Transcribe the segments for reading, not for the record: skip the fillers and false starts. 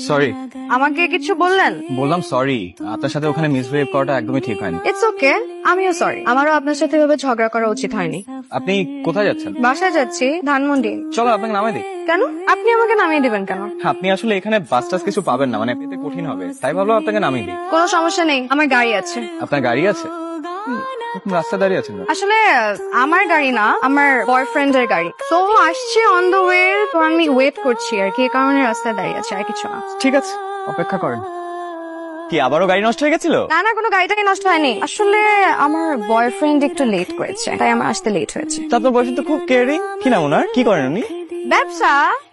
Sorry. আমাকে কিছু বললেন? বললাম সরি, আপনার সাথে ওখানে মিসবিহেভ করাটা একদমই ঠিক হয়নি। ইটস ওকে, আমিও সরি। আমারও আপনার সাথে এভাবে ঝগড়া করা উচিত হয়নি। আপনি কোথায় যাচ্ছেন? বাসায় যাচ্ছি, ধানমন্ডি। চলো আপনাকে নামাই দিই। কেন? আপনি আমাকে নামিয়ে দিবেন কেন? আপনি আসলে এখানে বাস টাস কিছু পাবেন না, মানে পেতে কঠিন হবে, তাই ভাবলাম আপনাকে নামিয়ে দিই। কোনো সমস্যা নেই, আমার গাড়ি আছে। আপনার গাড়ি আছে? রাস্তায় দাঁড়িয়ে আছেন? আসলে আমার গাড়ি না, আমার বয়ফ্রেন্ডের গাড়ি। তো আসছে অন দ্য ওয়ে, তো আমি ওয়েট করছি আর কি, এই কারণে রাস্তায় দাঁড়িয়ে আছে, আর কিছু না। ঠিক আছে, অপেক্ষা করেন। কি আবারও গাড়ি নষ্ট হয়ে গেছিল? না না, কোনো গাড়িটাকে নষ্ট হয়নি। আসলে আমার বয়ফ্রেন্ড একটু লেট করেছে, তাই আমার আসতে লেট হয়েছে। তা আপনার বয়ফ্রেন্ড তো খুব কেয়ারিং। কি নাম ওনার? কি করেন উনি? ব্যবসা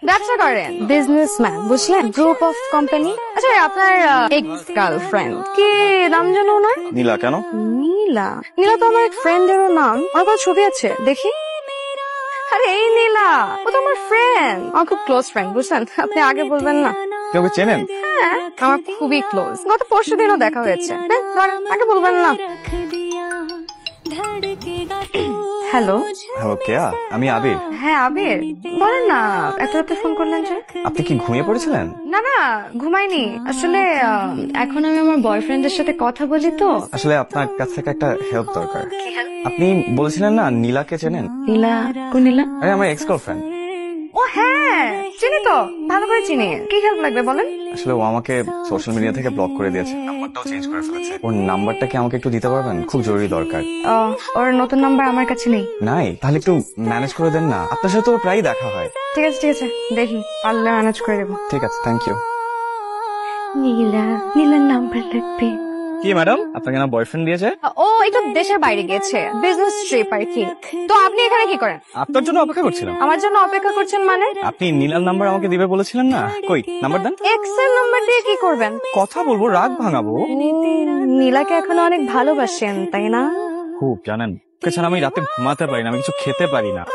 ব্যবসা করেন, বিজনেসম্যান, বুঝলেন? Group of company. আচ্ছা, আপনার এক্স গার্লফ্রেন্ড কি নাম যেন ওনার? নীলা। কেন? নীলা? নীলা তো আমার এক ফ্রেন্ডেরও নাম। আমার ছবি আছে, দেখি। আরে এই নীলা, ও তো আমার ফ্রেন্ড, আমার খুব ক্লোজ ফ্রেন্ড, বুঝলেন? আপনি আগে বলবেন না? কেউ চেনেন? হ্যাঁ, আমার খুবই ক্লোজ, গত পরশুদিনও দেখা হয়েছে। আগে বলবেন না? হ্যালো। হ্যালো, কেয়া? আমি আবির। হ্যাঁ আবির, বলেন না, এত রাতে ফোন করলেন যে? আপনি কি ঘুমিয়ে পড়েছিলেন? না না, ঘুমাইনি। আসলে এখন আমি আমার বয়ফ্রেন্ডের সাথে কথা বলি তো। আসলে আপনার কাছ থেকে একটা হেল্প দরকার। আপনি বলছিলেন না নীলাকে চেনেন? নীলা? কোন নীলা? আরে আমার এক্স গার্লফ্রেন্ড। ও হ্যাঁ, চিনি তো, ভালো করে চিনি। কি হেল্প লাগবে বলেন? আসলে ও আমাকে সোশ্যাল মিডিয়া থেকে ব্লক করে দিয়েছে, নাম্বারটাও চেঞ্জ করে ফেলেছে। ওর নাম্বারটা কি আমাকে একটু দিতে পারবেন? খুব জরুরি দরকার। ওর নতুন নাম্বার আমার কাছে নেই। নাই? তাহলে একটু ম্যানেজ করে দেন না, আপনার সাথে তো প্রায়ই দেখা হয়। ঠিক আছে ঠিক আছে, দেখি পারলে ম্যানেজ করে দেবো। ঠিক আছে, থ্যাংক ইউ। নীলার নাম্বার লাগবে। কি ম্যাডাম, আপনাকে না বয়ফ্রেন্ড দিয়েছে? ও একটু দেশের বাইরে গেছে, বিজনেস ট্রিপ আর কি। তো আপনি এখানে কি করেন? আপনার জন্য অপেক্ষা করছিলাম। আমার জন্য অপেক্ষা করছেন মানে? আপনি নীলার নাম্বার আমাকে দিবে বলেছিলেন না, কই নাম্বার দেন। এক্স এর নাম্বার দিয়ে কি করবেন? কথা বলবো, রাগ ভাঙাবো। নীলাকে এখনো অনেক ভালোবাসেন তাই না? খুব, জানেন ছাড়া আমি রাতে ঘুমাতে পারি না, আমি কিছু খেতে পারি না।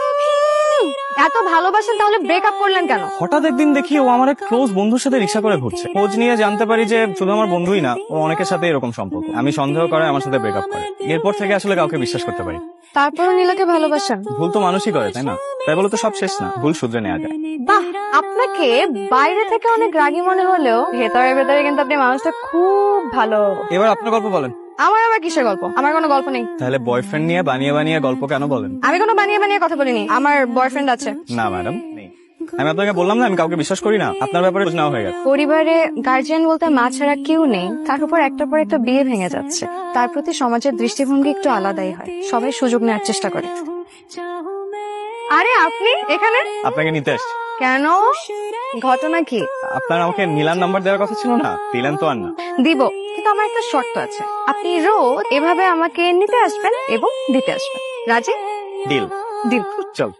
এত ভালোবাসেন তাহলে ব্রেকআপ করলেন কেন? হঠাৎ একদিন দেখি ও আমার এক ক্লোজ বন্ধুর সাথে রিক্সা করে ঘুরছে। খোঁজ নিয়ে জানতে পারি যে শুধু আমার বন্ধুই না, ও অনেকের সাথে এরকম সম্পর্ক। আমি সন্দেহ করে আমার সাথে ব্রেকআপ করে। এরপর থেকে আসলে কাউকে বিশ্বাস করতে পারি। তারপরও নীলাকে ভালোবাসেন? ভুল তো মানুষই করে, তাই না? তাই বলে তো সব শেষ না, ভুল শুধরে নেওয়া যায়। বাহ, আপনাকে বাইরে থেকে অনেক রাগী মনে হলেও ভেতরে ভেতরে কিন্তু আপনি মানুষটা খুব ভালো। এবার আপনার গল্প বলেন। আমার আবার কিসের গল্প? আমার কোনো গল্প নেই। তাহলে বয়ফ্রেন্ড নিয়ে বানিয়ে বানিয়ে গল্প কেন বলেন? আমি কোনো বানিয়ে বানিয়ে কথা বলিনি, আমার বয়ফ্রেন্ড আছে। না ম্যাডাম, নেই। আমি আপনাকে বললাম না আমি কাউকে বিশ্বাস করি না, আপনার ব্যাপারে বুঝ নেওয়া হয়ে গেছে। পরিবারে গার্জিয়ান বলতে মা ছাড়া কেউ নেই, তার উপর একটার পর একটা বিয়ে ভেঙে যাচ্ছে। তার প্রতি সমাজের দৃষ্টিভঙ্গি একটু আলাদাই হয়, সবাই সুযোগ নেওয়ার চেষ্টা করে। আরে আপনি এখানে? আপনাকে নিতে আসছি। কেন? ঘটনা কি? আপনার আমাকে নীলার নাম্বার দেওয়ার কথা ছিল না, দিলেন তো আর না। দিব, কিন্তু আমার একটা শর্ত আছে। আপনি রোজ এভাবে আমাকে নিতে আসবেন এবং দিতে আসবেন। রাজি? ডিল। ডিল। চল।